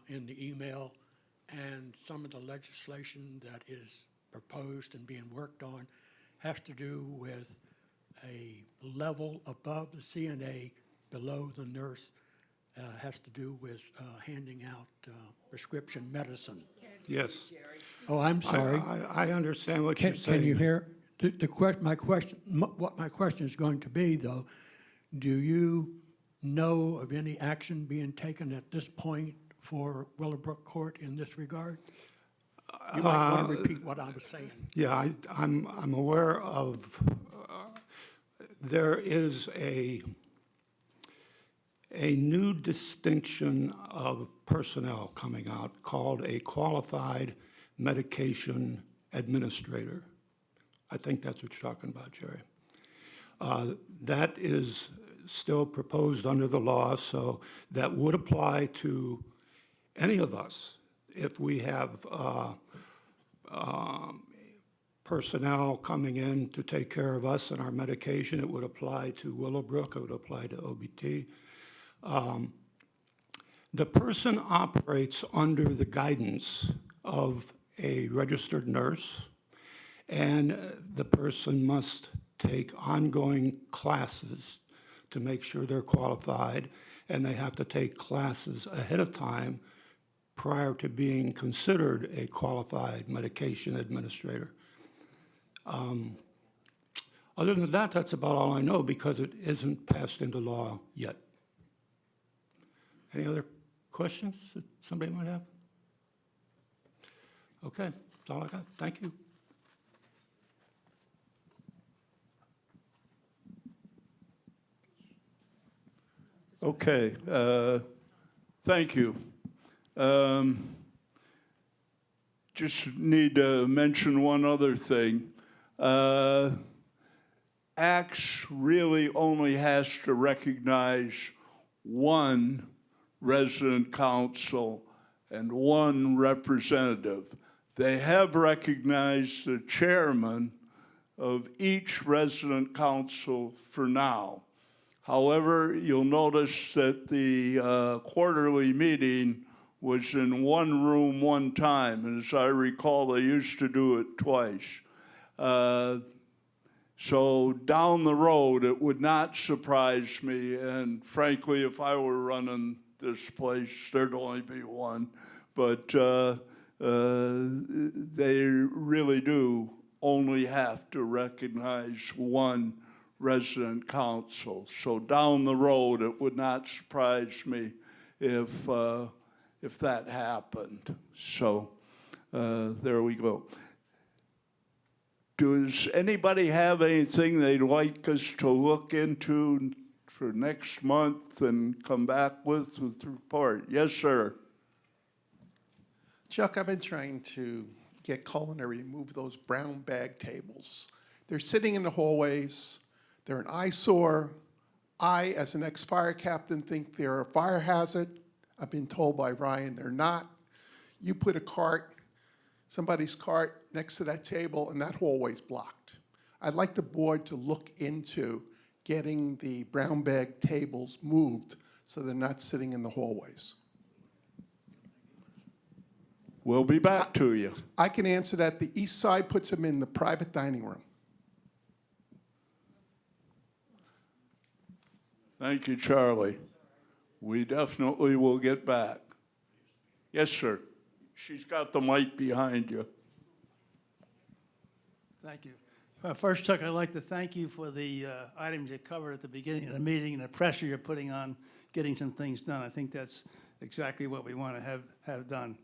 in the email, and some of the legislation that is proposed and being worked on has to do with a level above the CNA, below the nurse, has to do with handing out prescription medicine. Yes. Oh, I'm sorry. I understand what you're saying. Can you hear? My question is going to be, though, do you know of any action being taken at this point for Willowbrook Court in this regard? You might want to repeat what I was saying. Yeah, I'm aware of, there is a new distinction of personnel coming out called a qualified medication administrator. I think that's what you're talking about, Jerry. That is still proposed under the law, so that would apply to any of us. If we have personnel coming in to take care of us and our medication, it would apply to Willowbrook, it would apply to OBT. The person operates under the guidance of a registered nurse, and the person must take ongoing classes to make sure they're qualified, and they have to take classes ahead of time prior to being considered a qualified medication administrator. Other than that, that's about all I know because it isn't passed into law yet. Any other questions that somebody might have? Okay, that's all I got. Thank you. Okay, thank you. Just need to mention one other thing. ACTS really only has to recognize one resident council and one representative. They have recognized the chairman of each resident council for now. However, you'll notice that the quarterly meeting was in one room one time, and as I recall, they used to do it twice. So down the road, it would not surprise me, and frankly, if I were running this place, there'd only be one. But they really do only have to recognize one resident council. So down the road, it would not surprise me if that happened. So there we go. Does anybody have anything they'd like us to look into for next month and come back with the report? Yes, sir. Chuck, I've been trying to get culinary to move those brown bag tables. They're sitting in the hallways. They're an eyesore. I, as an ex-fire captain, think they're a fire hazard. I've been told by Ryan they're not. You put a cart, somebody's cart next to that table, and that hallway's blocked. I'd like the board to look into getting the brown bag tables moved so they're not sitting in the hallways. We'll be back to you. I can answer that. The east side puts them in the private dining room. Thank you, Charlie. We definitely will get back. Yes, sir. She's got the mic behind you. Thank you. First, Chuck, I'd like to thank you for the items you covered at the beginning of the meeting and the pressure you're putting on getting some things done. I think that's exactly what we want to have done.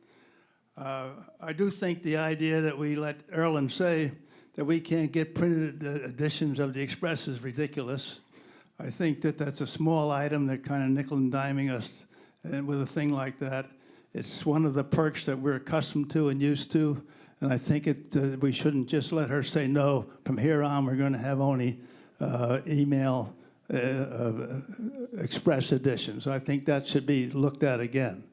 I do think the idea that we let Erlen say that we can't get printed editions of the Express is ridiculous. I think that that's a small item. They're kind of nickel and diming us and with a thing like that. It's one of the perks that we're accustomed to and used to, and I think we shouldn't just let her say, no, from here on we're going to have only email Express editions. I think that should be looked at again.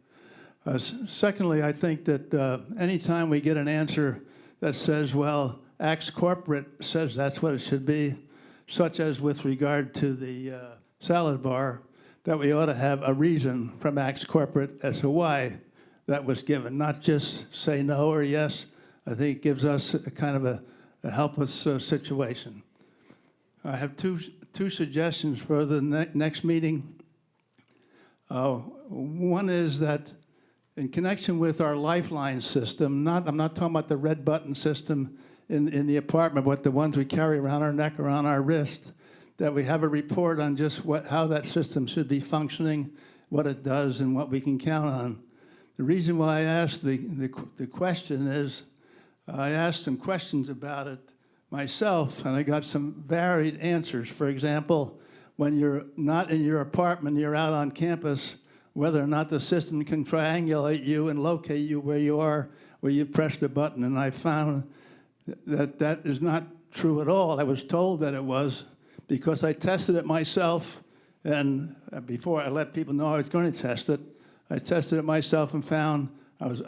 Secondly, I think that anytime we get an answer that says, well, Axe Corporate says that's what it should be, such as with regard to the salad bar, that we ought to have a reason from Axe Corporate as to why that was given, not just say no or yes. I think it gives us a kind of a helpless situation. I have two suggestions for the next meeting. One is that in connection with our Lifeline system, I'm not talking about the red button system in the apartment, but the ones we carry around our neck, around our wrist, that we have a report on just how that system should be functioning, what it does, and what we can count on. The reason why I asked the question is I asked some questions about it myself, and I got some varied answers. For example, when you're not in your apartment, you're out on campus, whether or not the system can triangulate you and locate you where you are, where you press the button. And I found that is not true at all. I was told that it was because I tested it myself, and before I let people know I was going to test it, I tested it myself and found I was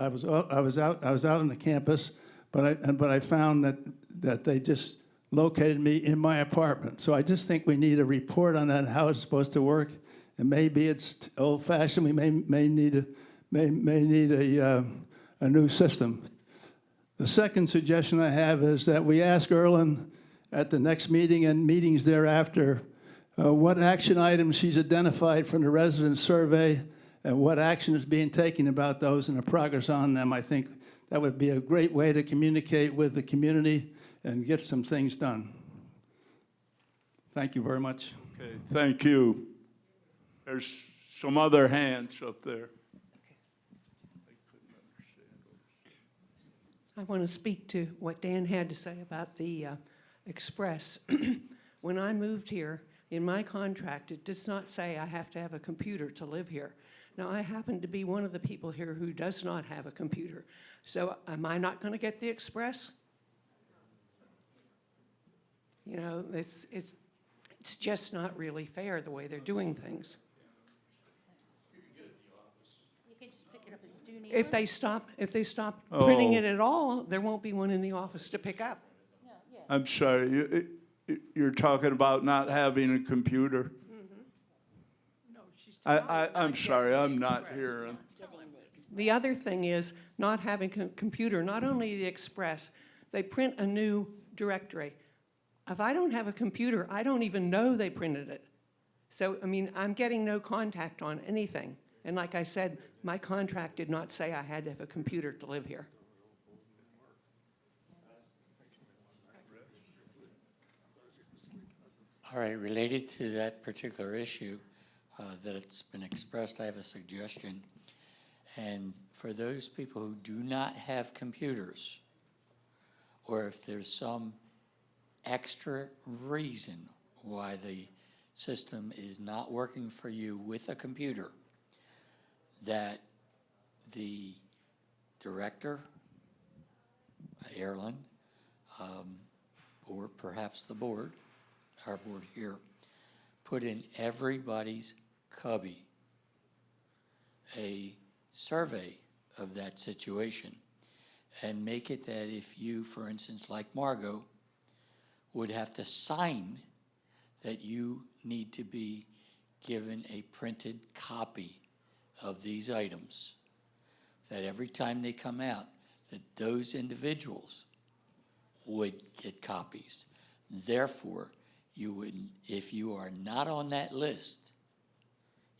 out on the campus, but I found that they just located me in my apartment. So I just think we need a report on that, how it's supposed to work. And maybe it's old-fashioned. We may need a new system. The second suggestion I have is that we ask Erlen at the next meeting and meetings thereafter what action items she's identified from the resident survey and what action is being taken about those and the progress on them. I think that would be a great way to communicate with the community and get some things done. Thank you very much. Okay, thank you. There's some other hands up there. I want to speak to what Dan had to say about the Express. When I moved here, in my contract, it does not say I have to have a computer to live here. Now, I happen to be one of the people here who does not have a computer. So am I not going to get the Express? You know, it's just not really fair the way they're doing things. If they stop printing it at all, there won't be one in the office to pick up. I'm sorry, you're talking about not having a computer? I'm sorry, I'm not hearing. The other thing is not having a computer, not only the Express, they print a new directory. If I don't have a computer, I don't even know they printed it. So, I mean, I'm getting no contact on anything. And like I said, my contract did not say I had to have a computer to live here. All right, related to that particular issue that's been expressed, I have a suggestion. And for those people who do not have computers, or if there's some extra reason why the system is not working for you with a computer, that the director, Airland, or perhaps the board, our board here, put in everybody's cubby a survey of that situation and make it that if you, for instance, like Margot, would have to sign that you need to be given a printed copy of these items, that every time they come out, that those individuals would get copies. Therefore, you would, if you are not on that list,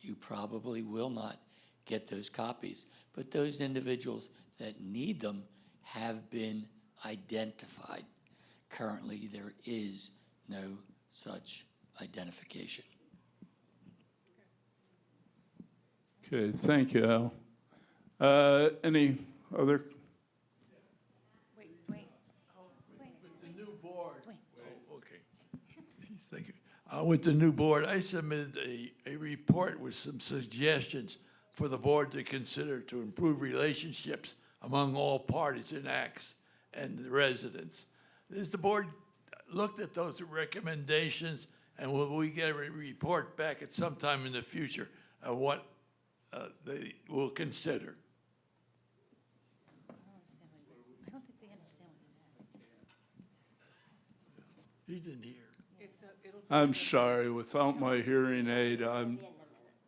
you probably will not get those copies. But those individuals that need them have been identified. Currently, there is no such identification. Okay, thank you, Al. Any other? The new board. Oh, okay. Thank you. With the new board, I submitted a report with some suggestions for the board to consider to improve relationships among all parties in acts and the residents. Has the board looked at those recommendations, and will we get a report back at some time in the future of what they will consider? I don't think they understand what He didn't hear. I'm sorry, without my hearing aid, I'm,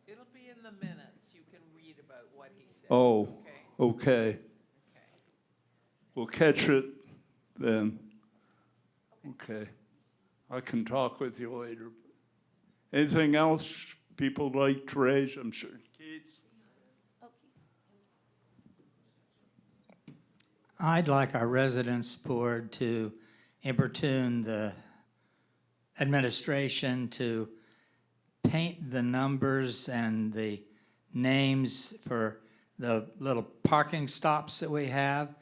It'll be in the minutes. You can read about what he said. oh, okay. We'll catch it then. Okay. I can talk with you later. Anything else people like to raise? I'm sure. Keith? I'd like our residents board to importune the administration to paint the numbers and the names for the little parking stops that we have,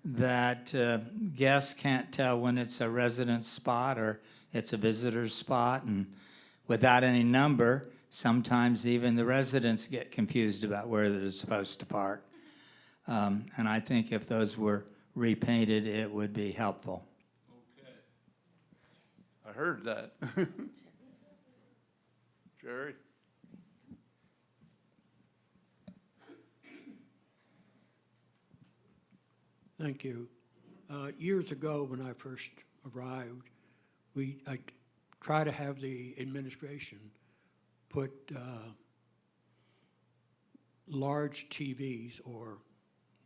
that guests can't tell when it's a resident spot or it's a visitor's spot, and without any number, sometimes even the residents get confused about where they're supposed to park. And I think if those were repainted, it would be helpful. I heard that. Jerry? Thank you. Years ago, when I first arrived, I try to have the administration put large TVs or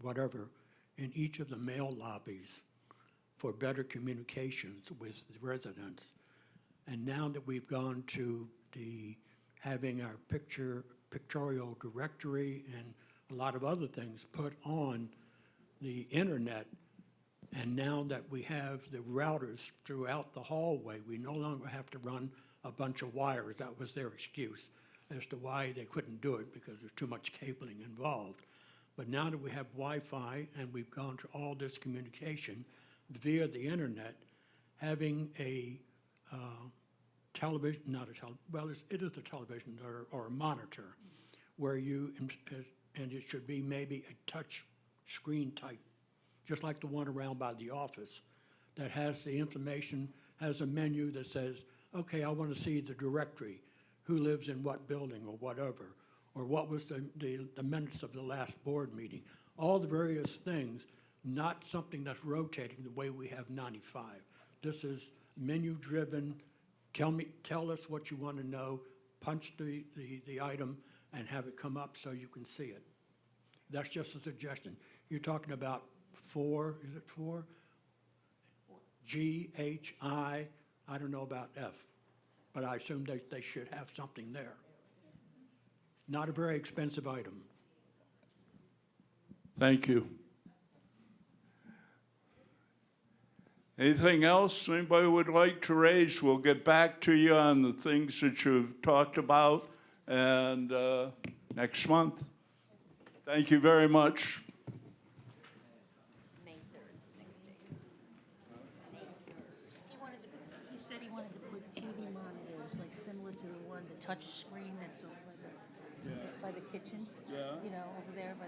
whatever in each of the mail lobbies for better communications with the residents. And now that we've gone to having our pictorial directory and a lot of other things put on the internet, and now that we have the routers throughout the hallway, we no longer have to run a bunch of wires. That was their excuse as to why they couldn't do it, because there's too much cabling involved. But now that we have Wi-Fi and we've gone to all this communication via the internet, having a television, it is a television or a monitor, where and it should be maybe a touch screen type, just like the one around by the office, that has the information, has a menu that says, okay, I want to see the directory, who lives in what building or whatever, or what was the minutes of the last board meeting. All the various things, not something that's rotating the way we have 95. This is menu-driven, tell us what you want to know, punch the item, and have it come up so you can see it. That's just a suggestion. You're talking about 4, is it 4? G, H, I don't know about F, but I assume they should have something there. not a very expensive item. Thank you. Anything else anybody would like to raise? We'll get back to you on the things that you've talked about and next month. Thank you very much. May 3rd's next day. He said he wanted to put TV monitors, like similar to the one, the touch screen that's over by the kitchen. Yeah. You know, over there by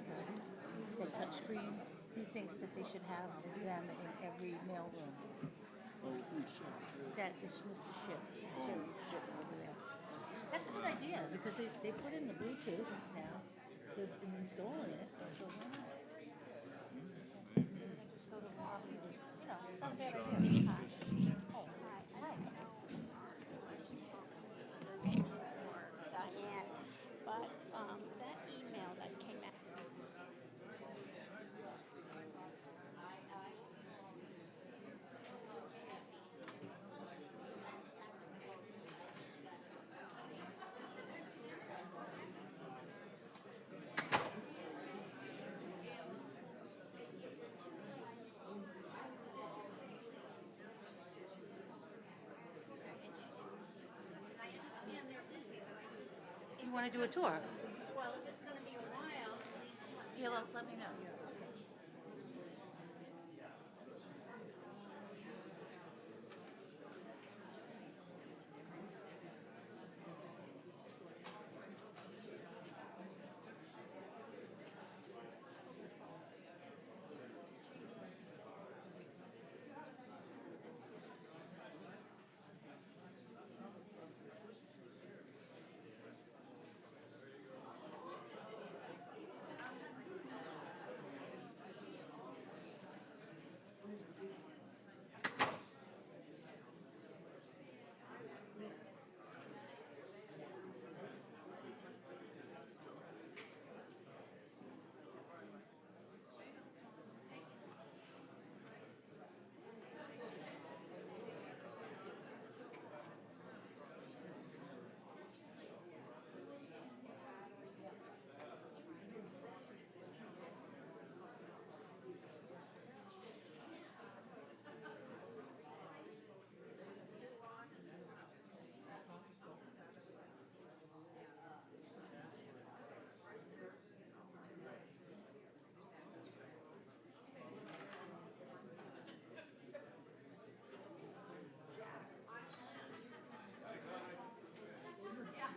the touch screen. He thinks that they should have them in every mailroom. That is Mr. Ship, Jerry Ship over there. That's a good idea, because they put in the Bluetooth now. They've been installing it. So why not? Just go to Bobby, you know, not a bad idea. Oh, hi. Diane, but that email that came out. You want to do a tour? Well, if it's gonna be a while, at least Yeah, let me know.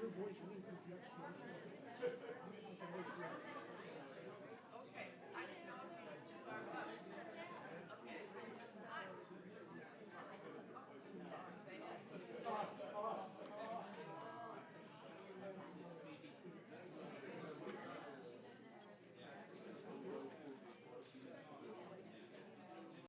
Your voice means it's not